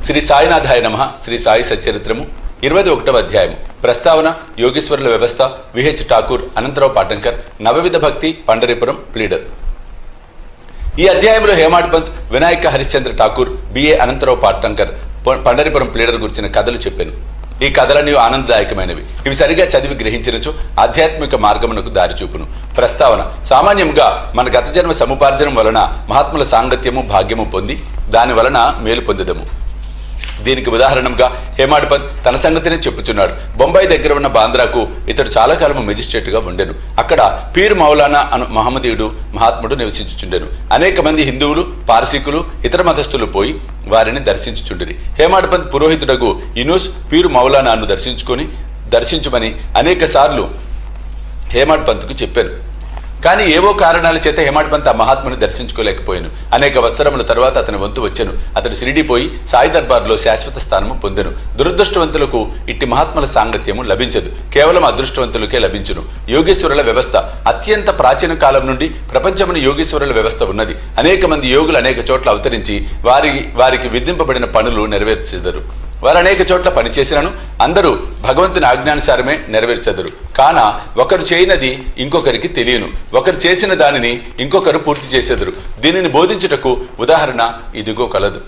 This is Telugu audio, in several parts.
శ్రీ సాయినాథాయ నమః. శ్రీ సాయి సచ్చరిత్రము 21వ అధ్యాయము. ప్రస్తావన యోగేశ్వరుల వ్యవస్థ. విహెచ్ ఠాకూర్, అనంతరావు పాటంకర్. నవవిధ భక్తి, పండరీపురం ప్లీడర్. ఈ అధ్యాయంలో హేమాడ్ పంత్, వినాయక హరిశ్చంద్ర ఠాకూర్, బిఏ అనంతరావు పాటంకర్, పండరీపురం ప్లీడర్ గురించిన కథలు చెప్పాను. ఈ కథలన్నీ ఆనందదాయకమైనవి. ఇవి సరిగా చదివి గ్రహించినచో ఆధ్యాత్మిక మార్గమునకు దారి చూపును. ప్రస్తావన సామాన్యంగా మన గత జన్మ సముపార్జనం వలన మహాత్ముల సాంగత్యము భాగ్యము పొంది దాని వలన మేలు పొందదము. దీనికి ఉదాహరణంగా హేమాడ్ పంత్ తన సంగతినే చెప్పుచున్నాడు. బొంబాయి దగ్గర ఉన్న బాంద్రాకు ఇతడు చాలా కాలం మెజిస్ట్రేట్గా ఉండెను. అక్కడ పీర్ మౌలానా అను మహమ్మదీయుడు మహాత్ముడు నివసించుచుండెను. అనేక మంది హిందువులు, పారసీకులు, ఇతర మతస్థులు పోయి వారిని దర్శించుచుండిరి. హేమాడ్ పంత్ పురోహితుడగు ఇనూస్ పీర్ మౌలానాను దర్శించుమని అనేక సార్లు హేమాడ్ పంత్కు చెప్పాను. కానీ ఏవో కారణాల చేత హేమాడ్ పంత్ ఆ మహాత్ముని దర్శించుకోలేకపోయాను. అనేక వత్సరముల తర్వాత అతని వంతు వచ్చెను. అతడు షిరిడీ పోయి సాయి దర్బార్లో శాశ్వత స్థానము పొందెను. దురదృష్టవంతులకు ఇట్టి మహాత్ముల సాంగత్యము లభించదు. కేవలం అదృష్టవంతులకే లభించును. యోగేశ్వరుల వ్యవస్థ అత్యంత ప్రాచీన కాలం నుండి ప్రపంచమున యోగేశ్వరుల వ్యవస్థ ఉన్నది. అనేక మంది యోగులు అనేక చోట్ల అవతరించి వారికి విధింపబడిన పనులు నెరవేర్చెదరు. వారు అనేక చోట్ల పనిచేసినను అందరూ భగవంతుని ఆజ్ఞానుసారమే నెరవేర్చెదరు. కాన ఒకరు చేయనది ఇంకొకరికి తెలియను. ఒకరు చేసిన దానిని ఇంకొకరు పూర్తి చేసేదరు. దీనిని బోధించుటకు ఉదాహరణ ఇదిగో కలదు.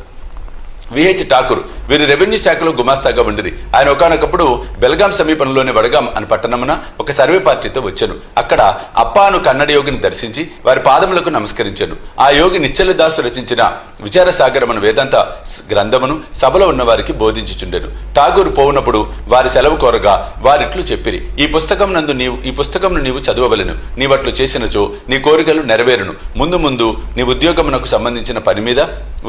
విహెచ్ ఠాకూర్ వీరు రెవెన్యూ శాఖలో గుమాస్తాగా ఉండిరి. ఆయన ఒకానొకప్పుడు బెల్గాం సమీపంలోని వడగాం అని పట్టణమున ఒక సర్వే పార్టీతో వచ్చాను. అక్కడ అప్పాను కన్నడ యోగిని దర్శించి వారి పాదములకు నమస్కరించాను. ఆ యోగి నిశ్చలదాసు రచించిన విచారసాగరమును వేదాంత గ్రంథమును సభలో ఉన్న వారికి బోధించుచుండెను. ఠాకూర్ పోవునప్పుడు వారి సెలవు కోరగా వారిట్లు చెప్పిరి, ఈ పుస్తకంను నీవు చదవవలెను. నీవట్లు చేసినచో నీ కోరికలు నెరవేరును. ముందు ముందు నీ ఉద్యోగమునకు సంబంధించిన పని మీద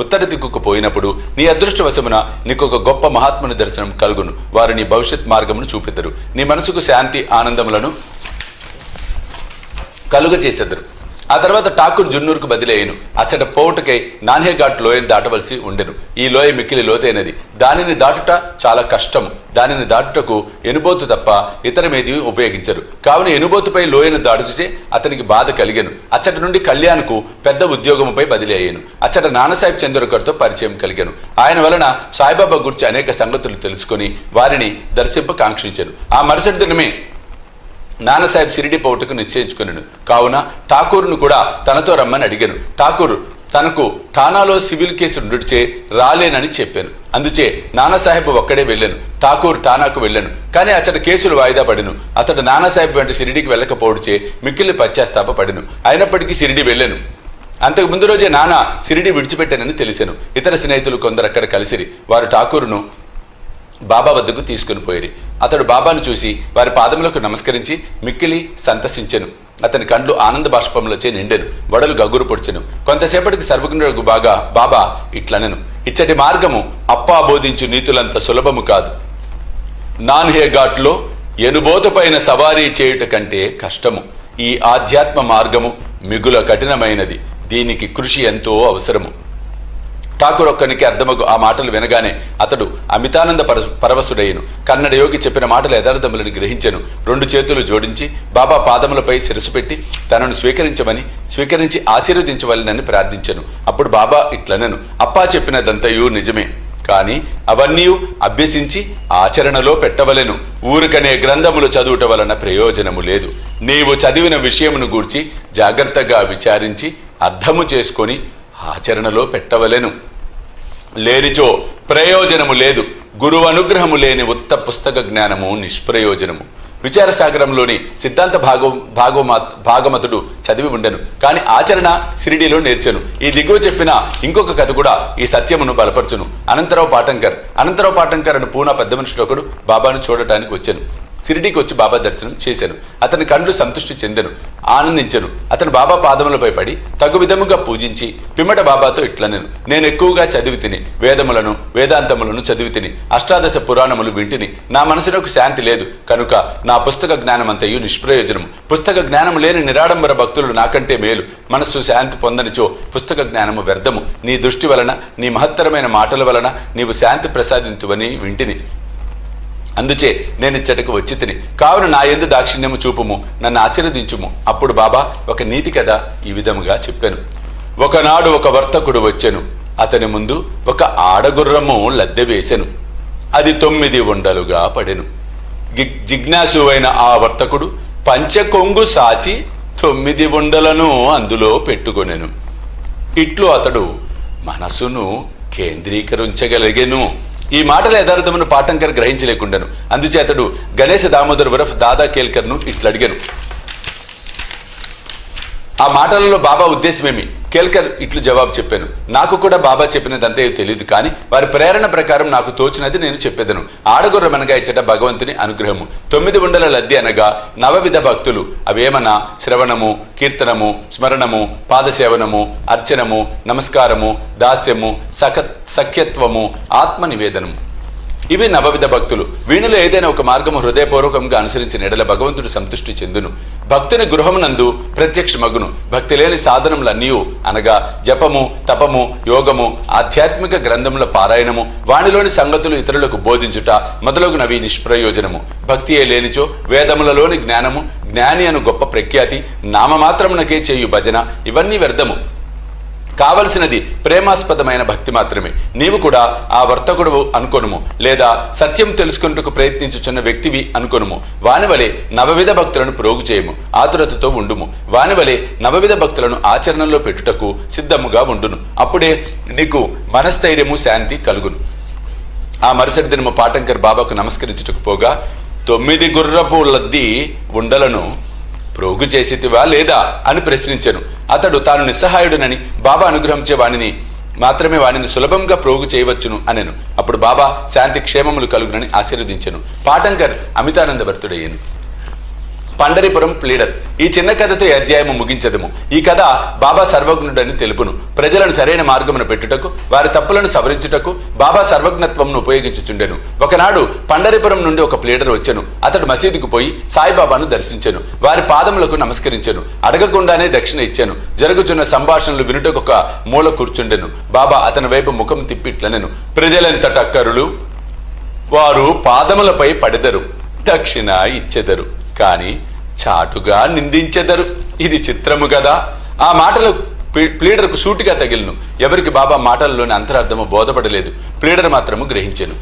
ఉత్తర దిక్కుకు పోయినప్పుడు నీ అదృష్టవశమున నీకొక గొప్ప మహాత్ముని దర్శనం కలుగును. వారు నీ భవిష్యత్ మార్గమును చూపెదరు. నీ మనసుకు శాంతి ఆనందములను కలుగజేసెదరు. ఆ తర్వాత ఠాకూర్ జున్నూరుకు బదిలీ అయ్యను. అచ్చట పోవుటకై నాన్హేఘాట్ లోయను దాటవలసి ఉండెను. ఈ లోయ మిక్కిలి లోతైనది. దానిని దాటుట చాలా కష్టము. దానిని దాటుటకు ఎనుబోతు తప్ప ఇతరమేది ఉపయోగించరు. కావున ఎనుబోతుపై లోయను దాటుచే అతనికి బాధ కలిగెను. అచ్చట నుండి కళ్యాణ్కు పెద్ద ఉద్యోగముపై బదిలీ అయ్యాను. అచ్చట నానాసాహెబ్ చందోర్కర్తో పరిచయం కలిగాను. ఆయన వలన సాయిబాబా గురించి అనేక సంగతులు తెలుసుకొని వారిని దర్శింప కాంక్షించాను. ఆ మరుసటి దినమే నానాసాహెబ్ షిరిడీ పోవుటకు నిశ్చయించుకున్నాను. కావున ఠాకూర్ను కూడా తనతో రమ్మని అడిగాను. ఠాకూర్ తనకు ఠానాలో సివిల్ కేసు ఉండుచే రాలేనని చెప్పాను. అందుచే నానాసాహెబ్ ఒక్కడే వెళ్ళాను. ఠాకూర్ ఠానాకు వెళ్ళాను. కానీ అతడి కేసులు వాయిదా పడిను. అతడు నానాసాహెబ్ వెంట షిరిడీకి వెళ్ళకపోవడిచే మిక్కిలి పశ్చాత్తాప పడిను. అయినప్పటికీ షిరిడీ వెళ్ళాను. అంతకు ముందు రోజే నానా షిరిడీ విడిచిపెట్టానని తెలిసాను. ఇతర స్నేహితులు కొందరు అక్కడ కలిసిరి. వారు ఠాకూర్ను బాబా వద్దకు తీసుకుని పోయిరి. అతడు బాబాను చూసి వారి పాదములకు నమస్కరించి మిక్కిలి సంతసించెను. అతని కండ్లు ఆనంద బాష్పములచే నిండెను. వడలు గగురు పొడిచెను. కొంతసేపటికి సర్వజ్ఞుడు బాబా ఇట్లనెను, ఇచ్చటి మార్గము అప్పా బోధించు నీతులంత సులభము కాదు. నాన్హేఘాట్లో ఎనుబోతుపైన సవారీ చేయుట కంటే కష్టము. ఈ ఆధ్యాత్మ మార్గము మిగుల కఠినమైనది. దీనికి కృషి ఎంతో అవసరము. ఠాకూర్ ఒక్కనికి అర్థమగు ఆ మాటలు వినగానే అతడు అమితానంద పరవశుడయ్యను. కన్నడ యోగి చెప్పిన మాటలు యథార్థములను గ్రహించెను. 2 చేతులు జోడించి బాబా పాదములపై శిరసు పెట్టి తనను స్వీకరించి ఆశీర్వదించవలనని ప్రార్థించెను. అప్పుడు బాబా ఇట్లనెను, అప్పా చెప్పినదంతయు నిజమే, కానీ అవన్నీ అభ్యసించి ఆచరణలో పెట్టవలెను. ఊరికనే గ్రంథములు చదువుట వలన ప్రయోజనము లేదు. నీవు చదివిన విషయమును గూర్చి జాగ్రత్తగా విచారించి అర్థము చేసుకొని ఆచరణలో పెట్టవలెను. లేనిచో ప్రయోజనము లేదు. గురువు అనుగ్రహము లేని ఉత్త పుస్తక జ్ఞానము నిష్ప్రయోజనము. విచారసాగరంలోని సిద్ధాంత భాగమతుడు చదివి ఉండెను. కానీ ఆచరణ షిరిడీలో నేర్చెను. ఈ దిగువ చెప్పిన ఇంకొక కథ కూడా ఈ సత్యమును బలపరచును. అనంతరావు పాటంకర్ అని పూనా పెద్ద మనుషుడు ఒకడు బాబాను చూడటానికి వచ్చాను. షిరిడీకి వచ్చి బాబా దర్శనం చేశాను. అతని కండ్లు సంతృష్టి చెందెను, ఆనందించెను. అతను బాబా పాదములపై పడి తగు విధముగా పూజించి పిమ్మట బాబాతో ఇట్లనెను, నేను ఎక్కువగా చదివి తిని వేదాంతములను చదివి తిని అష్టాదశ పురాణములు వింటిని. నా మనసునకు శాంతి లేదు కనుక నా పుస్తక జ్ఞానమంతయు నిష్ప్రయోజనము. పుస్తక జ్ఞానము లేని నిరాడంబర భక్తులు నాకంటే మేలు. మనస్సు శాంతి పొందనిచో పుస్తక జ్ఞానము వ్యర్థము. నీ దృష్టి వలన నీ మహత్తరమైన మాటల వలన నీవు శాంతి ప్రసాదింతువని వింటిని. అందుచే నేను ఇచ్చటకు వచ్చి తిని. కావున నా యందు దాక్షిణ్యము చూపుము, నన్ను ఆశీర్వదించుము. అప్పుడు బాబా ఒక నీతి కథ ఈ విధముగా చెప్పాను. ఒకనాడు ఒక వర్తకుడు వచ్చెను. అతని ముందు ఒక ఆడగుర్రము లద్దె వేసెను. అది 9 ఉండలుగా పడెను. జిజ్ఞాసువైన ఆ వర్తకుడు పంచకొంగు సాచి 9 ఉండలను అందులో పెట్టుకొనెను. ఇట్లు అతడు మనసును కేంద్రీకరించగలిగెను. ఈ మాటల యథార్థమును పాఠంకర్ గ్రహించలేకుండాను. అందుచేతడు గణేశ దామోదర్ ఉరఫ్ దాదా కేల్కర్ను ఇట్లు అడిగాను. ఆ మాటలలో బాబా ఉద్దేశమేమి? కేల్కర్ ఇట్లు జవాబు చెప్పాను. నాకు కూడా బాబా చెప్పినదంతే తెలియదు, కానీ వారి ప్రేరణ ప్రకారం నాకు తోచినది నేను చెప్పేదను. ఆడగుర్రం అనగా ఇచ్చట భగవంతుని అనుగ్రహము. 9 ఉండల లద్దె అనగా నవవిధ భక్తులు. అవేమన్నా శ్రవణము, కీర్తనము, స్మరణము, పాదసేవనము, అర్చనము, నమస్కారము, దాస్యము, సఖ్యత్వము, ఆత్మ నివేదనము. ఇవి నవవిధ భక్తులు. వీణులో ఏదైనా ఒక మార్గము హృదయపూర్వకంగా అనుసరించిన ఎడల భగవంతుడు సంతృష్టి చెందును. భక్తుని గృహమునందు ప్రత్యక్ష మగును. భక్తి లేని సాధనములన్నీ అనగా జపము, తపము, యోగము, ఆధ్యాత్మిక గ్రంథముల పారాయణము, వాణిలోని సంగతులు ఇతరులకు బోధించుట మొదలగునవి నిష్ప్రయోజనము. భక్తియే లేనిచో వేదములలోని జ్ఞానము, జ్ఞాని అను గొప్ప ప్రఖ్యాతి, నామమాత్రమునకే చేయు భజన ఇవన్నీ వ్యర్థము. కావలసినది ప్రేమాస్పదమైన భక్తి మాత్రమే. నీవు కూడా ఆ వర్తకుడు అనుకొనుము, లేదా సత్యం తెలుసుకున్నట్టుకు ప్రయత్నించుచున్న వ్యక్తివి అనుకొనుము. వానివలే నవవిధ భక్తులను ప్రోగు చేయము, ఆతురతతో ఉండుము. వానివలే నవవిధ భక్తులను ఆచరణలో పెట్టుటకు సిద్ధముగా ఉండును. అప్పుడే నీకు మనస్థైర్యము, శాంతి కలుగును. ఆ మరుసటి దినము పాఠంకర్ బాబాకు నమస్కరించుటకు పోగా 9 గుర్రపు లద్ది ఉండలను ప్రోగు చేసితివా లేదా అని ప్రశ్నించెను. అతడు తాను నిస్సహాయుడునని, బాబా అనుగ్రహించే మాత్రమే వాణిని సులభంగా ప్రోగు చేయవచ్చును అనెను. అప్పుడు బాబా శాంతి క్షేమములు కలుగునని ఆశీర్వదించెను. పాఠంకర్ అమితానంద భర్తుడయ్యను. పండరిపురం ప్లీడర్. ఈ చిన్న కథతో ఈ అధ్యాయము ముగించదము. ఈ కథ బాబా సర్వజ్ఞుడని తెలుపును. ప్రజలను సరైన మార్గమును పెట్టుటకు, వారి తప్పులను సవరించుటకు బాబా సర్వజ్ఞత్వమును ఉపయోగించుచుండెను. ఒకనాడు పండరిపురం నుండి ఒక ప్లీడర్ వచ్చెను. అతడు మసీదుకు పోయి సాయిబాబాను దర్శించెను. వారి పాదములకు నమస్కరించెను. అడగకుండానే దక్షిణ ఇచ్చాను. జరుగుచున్న సంభాషణలు వినుటకు ఒక మూల కూర్చుండెను. బాబా అతని వైపు ముఖం తిప్పిట్లనెను. ప్రజలెంత టక్కరులు, వారు పాదములపై పడెదరు, దక్షిణ ఇచ్చెదరు, కాని చాటుగా నిందించెదరు. ఇది చిత్రము కదా. ఆ మాటలు ప్లీడర్కు సూటిగా తగిలిను. ఎవరికి బాబా మాటల్లోని అంతరార్థము బోధపడలేదు. ప్లీడర్ మాత్రము గ్రహించెను.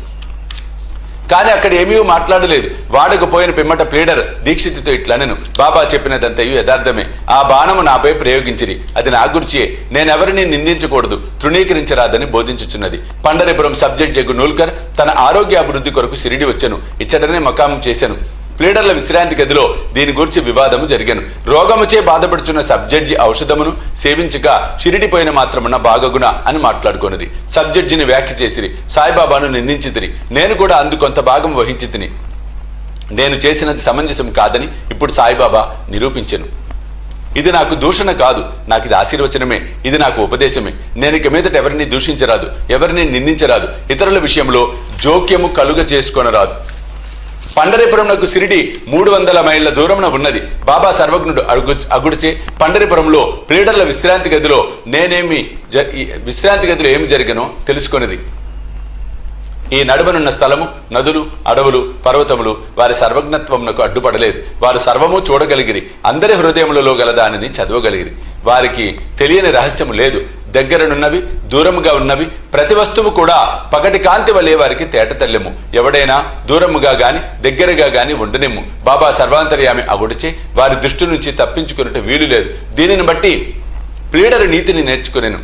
కానీ అక్కడ ఏమీ మాట్లాడలేదు. వాడకపోయిన పిమ్మట ప్లీడర్ దీక్షితుతో ఇట్లనెను. బాబా చెప్పినదంతయు యథార్థమే. ఆ బాణము నాపై ప్రయోగించిరి. అది నా గుర్చియే. నేనెవరిని నిందించకూడదు, తృణీకరించరాదని బోధించుచున్నది. పండరిపురం సబ్ జడ్జి నూల్కర్ తన ఆరోగ్య అభివృద్ధి కొరకు సిరిడి వచ్చెను. ఇచ్చటనే మకాము చేశాను. ప్లీడర్ల విశ్రాంతి గదిలో దీని గురించి వివాదము జరిగాను. రోగముచే బాధపడుచున్న సబ్ జడ్జి ఔషధమును సేవించక షిరిడిపోయిన మాత్రమున బాగగుణ అని మాట్లాడుకొనిది. సబ్ జడ్జిని వ్యాఖ్య చేసిరి. సాయిబాబాను నిందించితిరి. నేను కూడా అందు కొంత భాగం వహించి తిని. నేను చేసినది సమంజసం కాదని ఇప్పుడు సాయిబాబా నిరూపించెను. ఇది నాకు దూషణ కాదు, నాకు ఇది ఆశీర్వచనమే. ఇది నాకు ఉపదేశమే. నేను ఇక మీదట ఎవరిని దూషించరాదు, ఎవరిని నిందించరాదు, ఇతరుల విషయంలో జోక్యము కలుగ చేసుకొనరాదు. పండరిపురంకు సిరిడి 300 మైళ్ళ దూరమున ఉన్నది. బాబా సర్వజ్ఞుడు అగుడిచే పండరిపురంలో ప్లీడర్ల విశ్రాంతి గదిలో ఏమి జరిగనో తెలుసుకొనిది. ఈ నడుమనున్న స్థలము, నదులు, అడవులు, పర్వతములు వారి సర్వజ్ఞత్వమునకు అడ్డుపడలేదు. వారు సర్వము చూడగలిగిరి. అందరి హృదయములలో గల దానిని చదవగలిగిరి. వారికి తెలియని రహస్యము లేదు. దగ్గరనున్నవి, దూరముగా ఉన్నవి ప్రతి వస్తువు కూడా పగటి కాంతి వలె వారికి తేటతెల్లెము. ఎవడైనా దూరముగా గాని దగ్గరగా గాని ఉండనిమ్ము. బాబా సర్వాంతర్యామి అగుడిచే వారి దృష్టి నుంచి తప్పించుకున్నట్టు వీలు లేదు. దీనిని బట్టి ప్లీడరు నీతిని నేర్చుకునేను.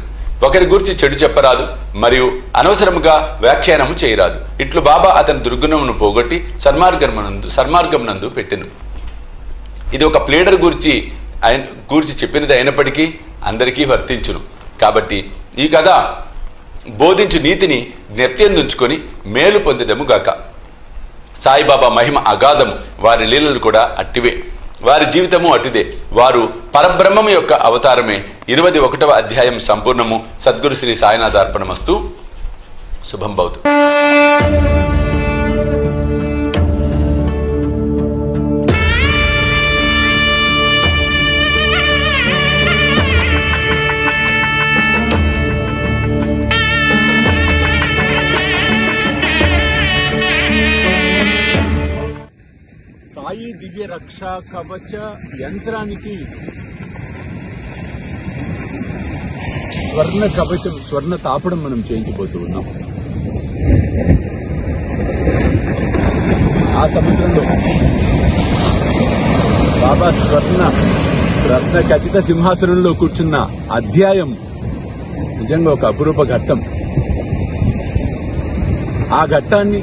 ఒకరి గురించి చెడు చెప్పరాదు, మరియు అనవసరముగా వ్యాఖ్యానము చేయరాదు. ఇట్లు బాబా అతని దుర్గుణమును పోగొట్టి సన్మార్గమునందు పెట్టెను. ఇది ఒక ప్లీడర్ గురించి చెప్పినది అయినప్పటికీ అందరికీ వర్తించును. కాబట్టి ఈ కథ బోధించు నీతిని జ్ఞప్తిందుంచుకొని మేలు పొందిదము గాక. సాయిబాబా మహిమ అగాధము, వారి లీలలు కూడా అట్టివే, వారి జీవితము అటిదే. వారు పరబ్రహ్మము యొక్క అవతారమే. 21వ అధ్యాయం సంపూర్ణము. సద్గురు శ్రీ సాయినాథ అర్పణమస్తు. శుభం భవతు. సాయి దివ్య రక్షా కవచ యంత్రానికి స్వర్ణ కవచం, స్వర్ణ తాపడం మనం చేయించబోతూ ఉన్నాం. ఆ సముద్రంలో బాబా రత్న ఖచ్చిత సింహాసనంలో కూర్చున్న అధ్యాయం నిజంగా ఒక అపురూప ఘట్టం. ఆ ఘట్టాన్ని